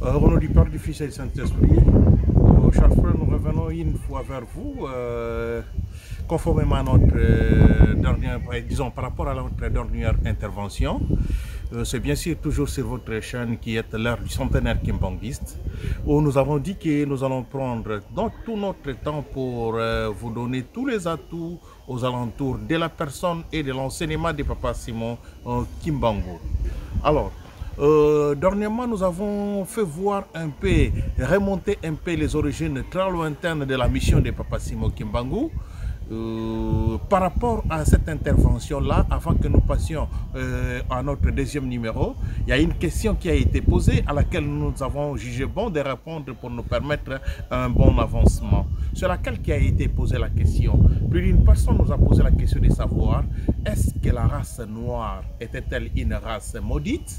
Renaud du Père, du Fils et du Saint-Esprit. Chers frères, nous revenons une fois vers vous, conformément à notre dernière, disons par rapport à notre dernière intervention. C'est bien sûr toujours sur votre chaîne qui est l'heure du centenaire kimbangiste, où nous avons dit que nous allons prendre donc tout notre temps pour vous donner tous les atouts aux alentours de la personne et de l'enseignement de Papa Simon Kimbangu. Alors, dernièrement, nous avons fait voir un peu, remonter un peu les origines très lointaines de la mission de Papa Simon Kimbangu. Par rapport à cette intervention-là, avant que nous passions à notre deuxième numéro, il y a une question qui a été posée à laquelle nous avons jugé bon de répondre pour nous permettre un bon avancement. C'est laquelle qui a été posée la question. Plus d'une personne nous a posé la question de savoir, est-ce que la race noire était-elle une race maudite?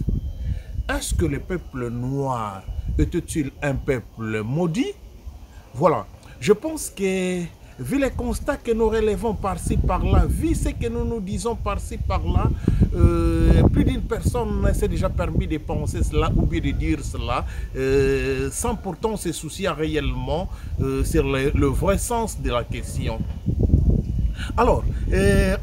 Est-ce que le peuple noir était-il un peuple maudit? Voilà, je pense que vu les constats que nous relevons par-ci par-là, vu ce que nous nous disons par-ci par-là, plus d'une personne s'est déjà permis de penser cela ou bien de dire cela, sans pourtant se soucier réellement sur le vrai sens de la question. Alors,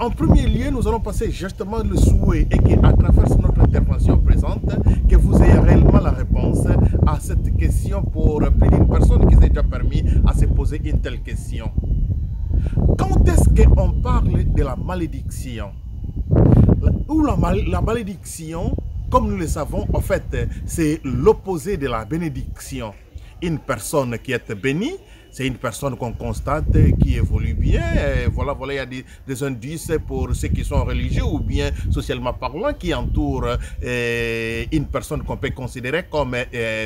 en premier lieu, nous allons passer justement le souhait et qu'à travers notre intervention présente, que vous ayez réellement la réponse à cette question pour plus d'une personne qui s'est déjà permis à se poser une telle question. Quand est-ce qu'on parle de la malédiction? Ou la malédiction, comme nous le savons, en fait, c'est l'opposé de la bénédiction. Une personne qui est bénie, c'est une personne qu'on constate qui évolue bien. Voilà, il y a des indices pour ceux qui sont religieux ou bien socialement parlant qui entourent une personne qu'on peut considérer comme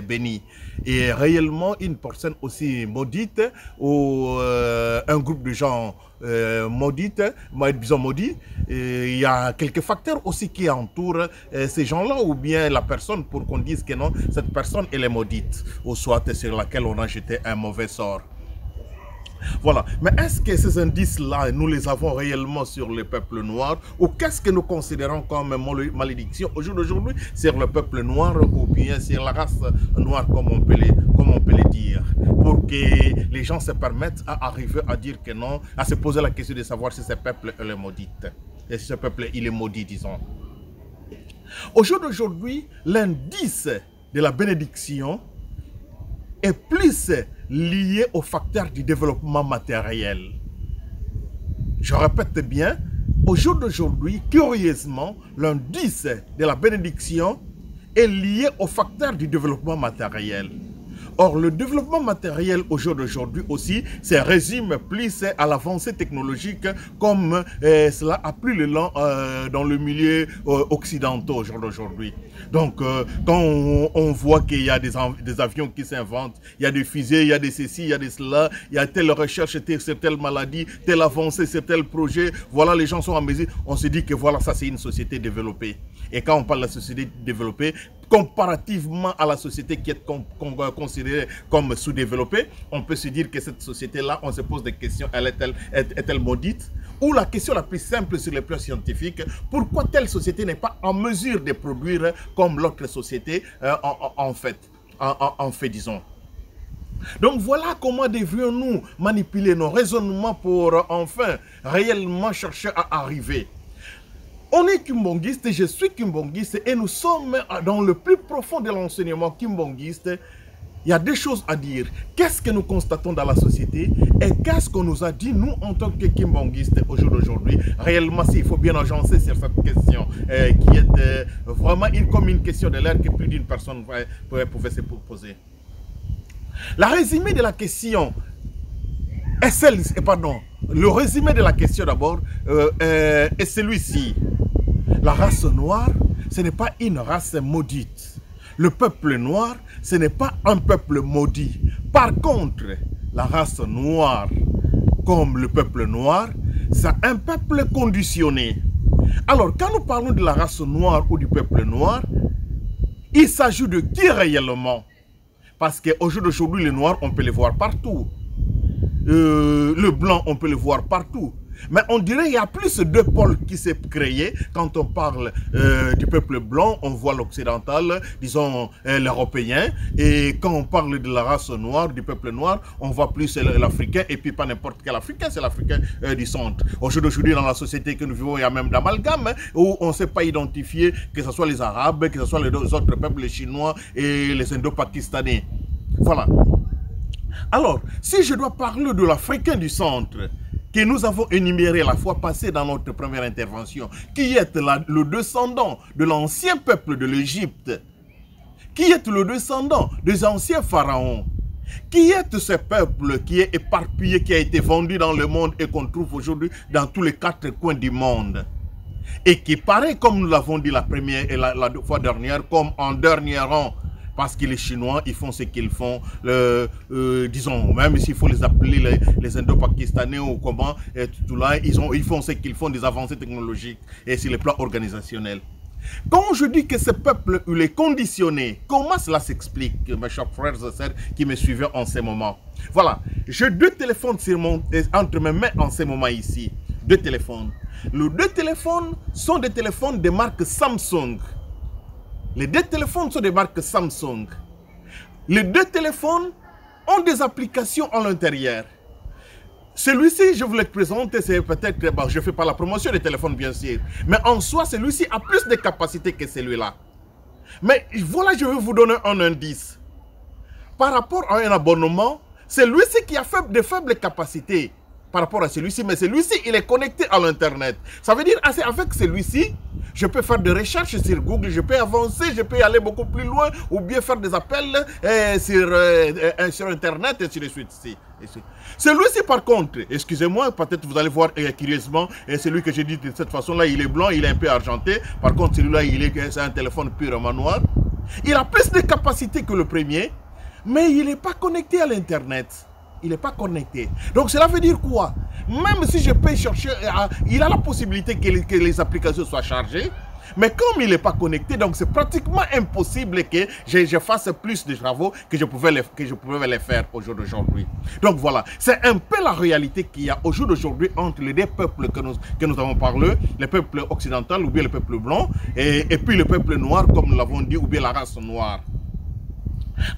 bénie. Et réellement, une personne aussi maudite ou un groupe de gens disons maudits, il y a quelques facteurs aussi qui entourent ces gens-là ou bien la personne pour qu'on dise que non, cette personne elle est maudite ou soit sur laquelle on a jeté un mauvais sort. Voilà, mais est-ce que ces indices-là, nous les avons réellement sur le peuple noir ou qu'est-ce que nous considérons comme malédiction au jour d'aujourd'hui sur le peuple noir ou bien sur la race noire comme on peut le dire, pour que les gens se permettent à arriver à dire que non, à se poser la question de savoir si ce peuple est maudit, et si ce peuple il est maudit, disons. Au jour d'aujourd'hui, l'indice de la bénédiction est plus lié au facteur du développement matériel. Je répète bien, au jour d'aujourd'hui, curieusement, l'indice de la bénédiction est lié au facteur du développement matériel. Or, le développement matériel au jour d'aujourd'hui aussi se résume plus à l'avancée technologique comme cela a pris l'élan dans le milieu occidental au jour d'aujourd'hui. Donc, quand on voit qu'il y a des avions qui s'inventent, il y a des fusées, il y a des ceci, il y a des cela, il y a telle recherche sur telle maladie, telle avancée sur tel projet, voilà, les gens sont en mesure, on se dit que voilà, ça c'est une société développée. Et quand on parle de la société développée, comparativement à la société qui est considérée comme sous-développée, on peut se dire que cette société-là, on se pose des questions, est-elle maudite? Ou la question la plus simple sur le plan scientifique, pourquoi telle société n'est pas en mesure de produire comme l'autre société en fait, disons. Donc voilà comment devrions-nous manipuler nos raisonnements pour enfin réellement chercher à arriver. On est kimbangiste, je suis kimbangiste et nous sommes dans le plus profond de l'enseignement kimbangiste. Il y a deux choses à dire. Qu'est-ce que nous constatons dans la société et qu'est-ce qu'on nous a dit, nous, en tant que kimbangistes au jour d'aujourd'hui. Réellement, il faut bien agencer sur cette question qui est vraiment comme une question de l'air que plus d'une personne pouvait se poser. La résumé de la question est celle, pardon, le résumé de la question d'abord est celui-ci. La race noire, ce n'est pas une race maudite. Le peuple noir, ce n'est pas un peuple maudit. Par contre, la race noire, comme le peuple noir, c'est un peuple conditionné. Alors, quand nous parlons de la race noire ou du peuple noir, il s'agit de qui réellement? Parce qu'au jour d'aujourd'hui, le noir, on peut le voir partout. Le blanc, on peut le voir partout. Mais on dirait qu'il y a plus deux pôles qui s'est créé. Quand on parle du peuple blanc, on voit l'occidental, disons l'européen. Et quand on parle de la race noire, du peuple noir, on voit plus l'africain. Et puis pas n'importe quel africain, c'est l'africain du centre. Aujourd'hui, dans la société que nous vivons, il y a même d'amalgame, où on ne sait pas identifier que ce soit les Arabes, que ce soit les autres peuples, les Chinois et les Indo-Pakistanais. Voilà. Alors, si je dois parler de l'Africain du centre, que nous avons énuméré la fois passée dans notre première intervention, qui est le descendant de l'ancien peuple de l'Égypte, qui est le descendant des anciens pharaons, qui est ce peuple qui est éparpillé, qui a été vendu dans le monde et qu'on trouve aujourd'hui dans tous les quatre coins du monde. Et qui paraît, comme nous l'avons dit la première et la fois dernière, comme en dernier rang. Parce que les Chinois, ils font ce qu'ils font, disons, même s'il faut les appeler les Indo-Pakistanais ou comment, tout là, ils font ce qu'ils font, des avancées technologiques et sur le plan organisationnel. Quand je dis que ce peuple, il est conditionné, comment cela s'explique, mes chers frères et sœurs qui me suivaient en ce moment? Voilà, j'ai deux téléphones entre mes mains en ce moment ici. Deux téléphones. Les deux téléphones sont des téléphones de marque Samsung. Les deux téléphones sont des marques Samsung. Les deux téléphones ont des applications à l'intérieur. Celui-ci, je vous le présente, c'est peut-être, bon, je ne fais pas la promotion des téléphones bien sûr, mais en soi, celui-ci a plus de capacités que celui-là. Mais voilà, je vais vous donner un indice. Par rapport à un abonnement, c'est lui-ci qui a de faibles capacités par rapport à celui-ci, mais celui-ci, il est connecté à l'Internet. Ça veut dire, avec celui-ci, je peux faire des recherches sur Google, je peux avancer, je peux aller beaucoup plus loin, ou bien faire des appels sur Internet, et ainsi de suite. Celui-ci, par contre, excusez-moi, peut-être vous allez voir curieusement, celui que j'ai dit de cette façon-là, il est blanc, il est un peu argenté. Par contre, celui-là, c'est un téléphone purement noir. Il a plus de capacité que le premier, mais il n'est pas connecté à l'Internet. Il n'est pas connecté. Donc cela veut dire quoi? Même si je peux chercher, il a la possibilité que les applications soient chargées, mais comme il n'est pas connecté, donc c'est pratiquement impossible que je fasse plus de travaux que je pouvais les faire au jour d'aujourd'hui. Donc voilà, c'est un peu la réalité qu'il y a au jour d'aujourd'hui entre les deux peuples que nous avons parlé, le peuple occidental ou bien le peuple blanc, et puis le peuple noir, comme nous l'avons dit, ou bien la race noire.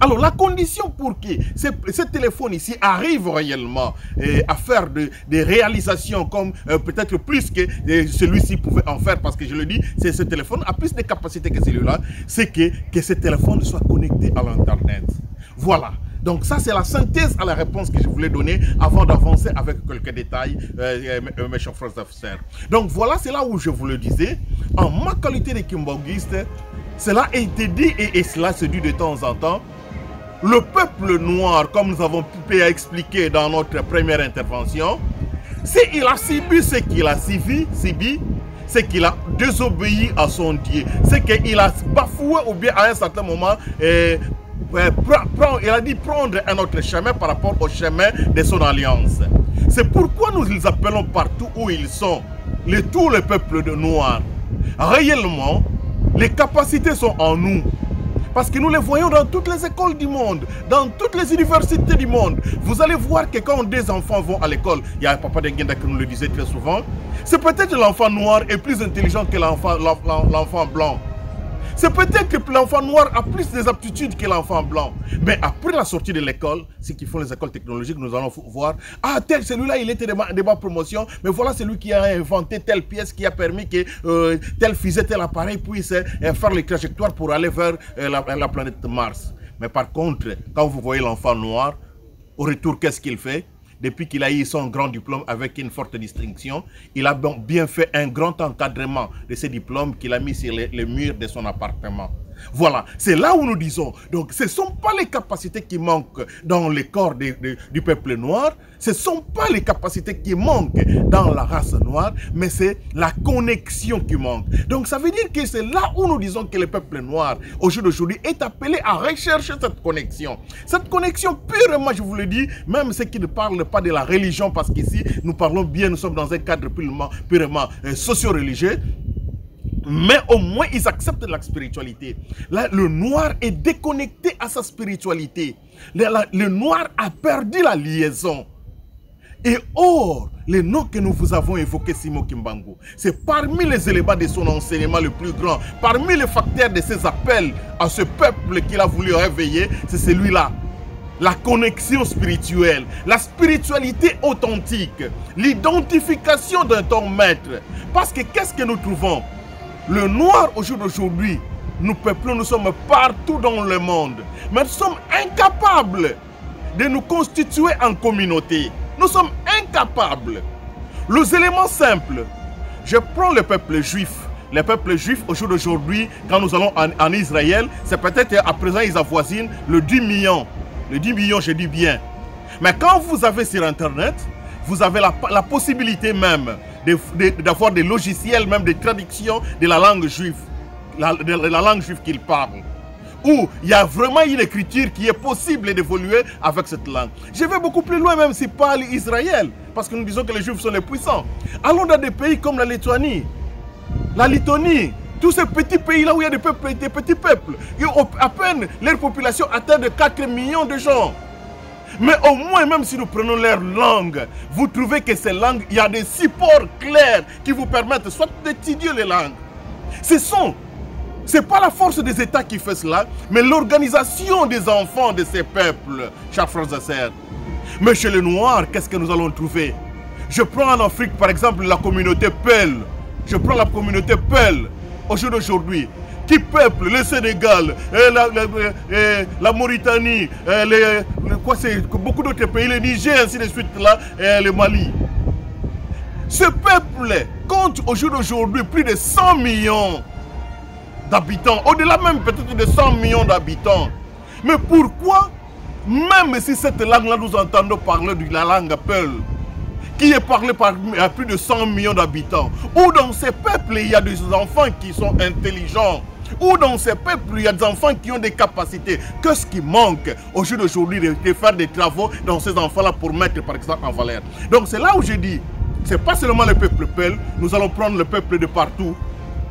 Alors, la condition pour que ce téléphone ici arrive réellement à faire des réalisations comme peut-être plus que celui-ci pouvait en faire, parce que je le dis, ce téléphone a plus de capacité que celui-là, c'est que ce téléphone soit connecté à l'Internet. Voilà. Donc ça, c'est la synthèse à la réponse que je voulais donner avant d'avancer avec quelques détails, mes chers frères et sœurs. Donc voilà, c'est là où je vous le disais, en ma qualité de kimbangiste, cela a été dit et cela se dit de temps en temps. Le peuple noir, comme nous avons pu expliquer dans notre première intervention, s'il a subi ce qu'il a subi, c'est qu'il a désobéi à son Dieu, c'est qu'il a bafoué ou bien à un certain moment, il a dit prendre un autre chemin par rapport au chemin de son alliance. C'est pourquoi nous les appelons partout où ils sont, tous les peuples noirs. Réellement, les capacités sont en nous. Parce que nous les voyons dans toutes les écoles du monde, dans toutes les universités du monde. Vous allez voir que quand des enfants vont à l'école, il y a Papa Dengenda qui nous le disait très souvent, c'est peut-être l'enfant noir est plus intelligent que l'enfant blanc. C'est peut-être que l'enfant noir a plus des aptitudes que l'enfant blanc. Mais après la sortie de l'école, ce qu'ils font les écoles technologiques, nous allons voir, ah, celui-là, il était de ma promotion, mais voilà celui qui a inventé telle pièce qui a permis que tel fusée, tel appareil puisse faire les trajectoires pour aller vers la planète Mars. Mais par contre, quand vous voyez l'enfant noir, au retour, qu'est-ce qu'il fait? Depuis qu'il a eu son grand diplôme avec une forte distinction, il a bien fait un grand encadrement de ces diplômes qu'il a mis sur les murs de son appartement. Voilà, c'est là où nous disons, donc ce ne sont pas les capacités qui manquent dans le corps du peuple noir, ce ne sont pas les capacités qui manquent dans la race noire, mais c'est la connexion qui manque. Donc ça veut dire que c'est là où nous disons que le peuple noir, au jour d'aujourd'hui, est appelé à rechercher cette connexion. Cette connexion purement, je vous le dis, même ceux qui ne parlent pas de la religion, parce qu'ici, nous parlons bien, nous sommes dans un cadre purement socio-religieux, mais au moins ils acceptent la spiritualité. Là, le noir est déconnecté à sa spiritualité. Le noir a perdu la liaison. Et or, les noms que nous vous avons évoqués, Simon Kimbangu, c'est parmi les éléments de son enseignement le plus grand, parmi les facteurs de ses appels à ce peuple qu'il a voulu réveiller, c'est celui-là. La connexion spirituelle, la spiritualité authentique, l'identification d'un ton maître. Parce que qu'est-ce que nous trouvons? Le noir au jour d'aujourd'hui, nous peuplons, nous sommes partout dans le monde, mais nous sommes incapables de nous constituer en communauté. Nous sommes incapables. Les éléments simples, je prends le peuple juif. Les peuples juifs, au jour d'aujourd'hui, quand nous allons en Israël, c'est peut-être à présent, ils avoisinent le 10 millions. Le 10 millions, je dis bien. Mais quand vous avez sur Internet, vous avez la possibilité même d'avoir des logiciels, même de traduction de la langue juive, la langue juive qu'ils parlent, où il y a vraiment une écriture qui est possible d'évoluer avec cette langue. Je vais beaucoup plus loin même si parle Israël, parce que nous disons que les Juifs sont les puissants. Allons dans des pays comme la Lettonie, tous ces petits pays-là où il y a des petits peuples, et à peine leur population atteint de 4 millions de gens. Mais au moins, même si nous prenons leur langue, vous trouvez que ces langues, il y a des supports clairs qui vous permettent soit d'étudier les langues. C'est pas la force des États qui fait cela, mais l'organisation des enfants de ces peuples, chers frères et sœurs. Mais chez les Noirs, qu'est-ce que nous allons trouver? Je prends en Afrique, par exemple, la communauté Peul. Je prends la communauté Peul, au jour d'aujourd'hui, qui peuple le Sénégal, la Mauritanie, beaucoup d'autres pays, le Niger, ainsi de suite, là, et le Mali. Ce peuple compte au jour d'aujourd'hui plus de 100 millions d'habitants, au-delà même peut-être de 100 millions d'habitants. Mais pourquoi, même si cette langue-là, nous entendons parler de la langue Peul, qui est parlée par plus de 100 millions d'habitants, ou dans ces peuples, il y a des enfants qui sont intelligents, ou dans ces peuples, il y a des enfants qui ont des capacités. Qu'est-ce qui manque au jour d'aujourd'hui de faire des travaux dans ces enfants-là pour mettre, par exemple, en valeur? Donc c'est là où je dis, c'est pas seulement le peuple Peul, nous allons prendre le peuple de partout.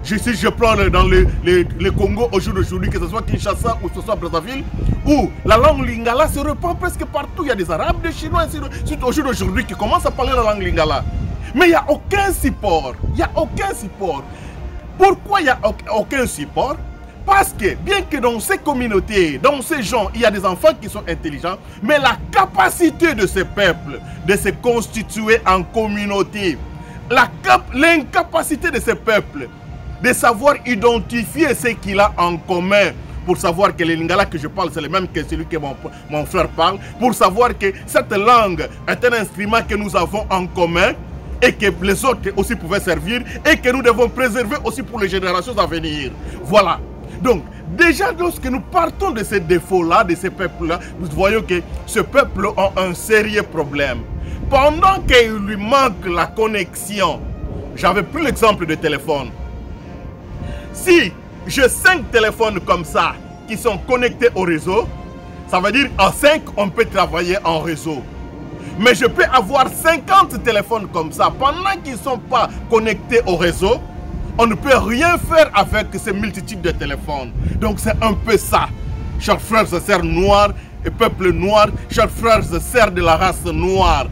Si je prends dans le Congo au jour d'aujourd'hui, que ce soit Kinshasa ou ce soit Brazzaville, où la langue lingala se répand presque partout. Il y a des Arabes, des Chinois, c'est au jour d'aujourd'hui qui commencent à parler la langue lingala. Mais il n'y a aucun support. Il n'y a aucun support. Pourquoi il n'y a aucun support? Parce que bien que dans ces communautés, dans ces gens, il y a des enfants qui sont intelligents, mais la capacité de ces peuples de se constituer en communauté, l'incapacité de ces peuples de savoir identifier ce qu'il a en commun, pour savoir que le lingala que je parle, c'est le même que celui que mon frère parle, pour savoir que cette langue est un instrument que nous avons en commun et que les autres aussi pouvaient servir et que nous devons préserver aussi pour les générations à venir. Voilà. Donc, déjà lorsque nous partons de ces défauts-là, de ces peuples-là, nous voyons que ce peuple a un sérieux problème. Pendant qu'il lui manque la connexion, j'avais pris l'exemple de téléphone. Si j'ai 5 téléphones comme ça qui sont connectés au réseau, ça veut dire en 5 on peut travailler en réseau. Mais je peux avoir 50 téléphones comme ça, pendant qu'ils ne sont pas connectés au réseau, on ne peut rien faire avec ces multitudes de téléphones. Donc c'est un peu ça, chers frères et sœurs noirs et peuple noir, chers frères et sœurs de la race noire.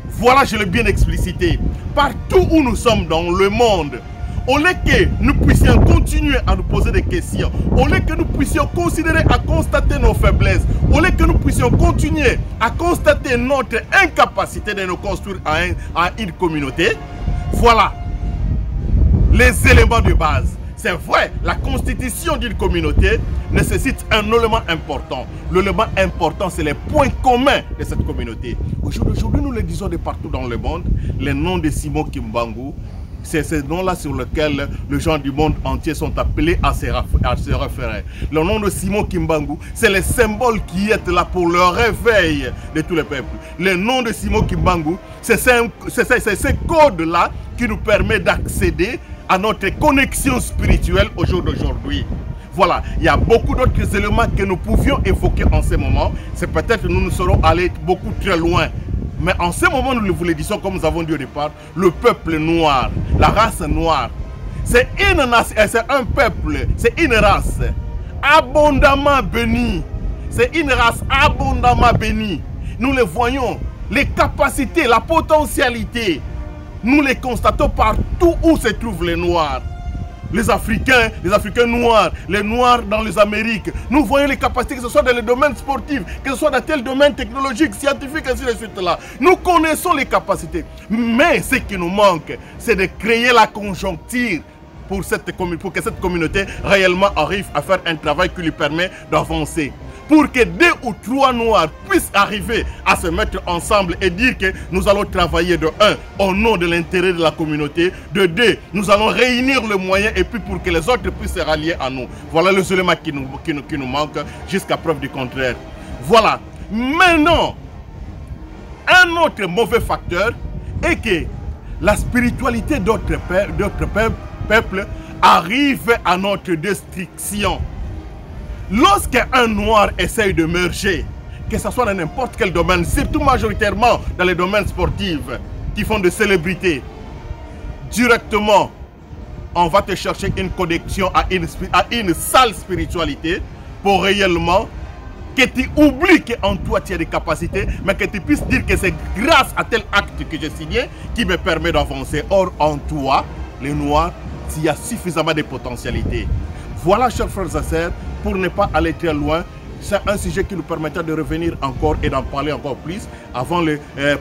Voilà, je l'ai bien explicité. Partout où nous sommes dans le monde, au lieu que nous puissions continuer à nous poser des questions, au lieu que nous puissions considérer à constater nos faiblesses, au lieu que nous puissions continuer à constater notre incapacité de nous construire à une communauté, voilà les éléments de base. C'est vrai, la constitution d'une communauté nécessite un élément important. L'élément important, c'est les points communs de cette communauté. Aujourd'hui, nous le disons de partout dans le monde, les noms de Simon Kimbangu, c'est ces noms-là sur lesquels les gens du monde entier sont appelés à se référer. Le nom de Simon Kimbangu, c'est le symbole qui est là pour le réveil de tous les peuples. Le nom de Simon Kimbangu, c'est ce code-là qui nous permet d'accéder à notre connexion spirituelle au jour d'aujourd'hui. Voilà, il y a beaucoup d'autres éléments que nous pouvions évoquer en ce moment. C'est peut-être que nous serons allés beaucoup très loin. Mais en ce moment, nous vous le disons comme nous avons dit au départ, le peuple noir, la race noire, c'est un peuple, c'est une race abondamment bénie. C'est une race abondamment bénie. Nous le voyons, les capacités, la potentialité, nous les constatons partout où se trouvent les Noirs. Les Africains noirs, les Noirs dans les Amériques. Nous voyons les capacités, que ce soit dans le domaine sportif, que ce soit dans tel domaine technologique, scientifique, ainsi de suite là. Nous connaissons les capacités. Mais ce qui nous manque, c'est de créer la conjoncture pour que cette communauté réellement arrive à faire un travail qui lui permet d'avancer. Pour que 2 ou 3 Noirs puissent arriver à se mettre ensemble et dire que nous allons travailler de 1 au nom de l'intérêt de la communauté, de 2 nous allons réunir le moyen et puis pour que les autres puissent se rallier à nous. Voilà le seul élément qui nous manque jusqu'à preuve du contraire. Voilà. Maintenant, un autre mauvais facteur est que la spiritualité d'autres peuples arrive à notre destruction. Lorsqu'un noir essaye de merger, que ce soit dans n'importe quel domaine, surtout majoritairement dans les domaines sportifs qui font de célébrités, directement, on va te chercher une connexion à une sale spiritualité pour réellement que tu oublies qu'en toi tu as des capacités, mais que tu puisses dire que c'est grâce à tel acte que j'ai signé qui me permet d'avancer. Or, en toi, les Noirs, il y a suffisamment de potentialités. Voilà, chers frères et sœurs, pour ne pas aller très loin, c'est un sujet qui nous permettra de revenir encore et d'en parler encore plus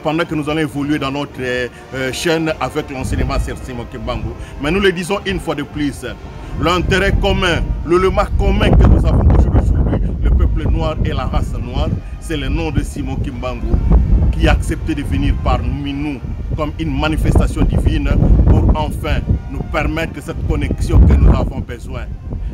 pendant que nous allons évoluer dans notre chaîne avec l'enseignement sur Simon Kimbangu. Mais nous le disons une fois de plus, l'intérêt commun, le lema commun que nous avons aujourd'hui, le peuple noir et la race noire, c'est le nom de Simon Kimbangu qui a accepté de venir parmi nous comme une manifestation divine pour enfin nous permettre cette connexion que nous avons besoin.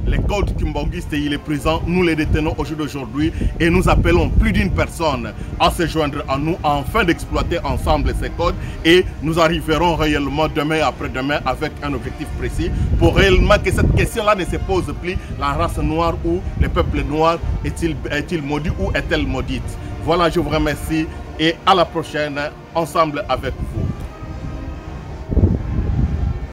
Les codes kimbanguistes, il est présent, nous les détenons au jour d'aujourd'hui et nous appelons plus d'une personne à se joindre à nous afin d'exploiter ensemble ces codes et nous arriverons réellement demain et après-demain avec un objectif précis pour réellement que cette question-là ne se pose plus, la race noire ou le peuple noir est-il maudit ou est-elle maudite? Voilà, je vous remercie et à la prochaine ensemble avec vous.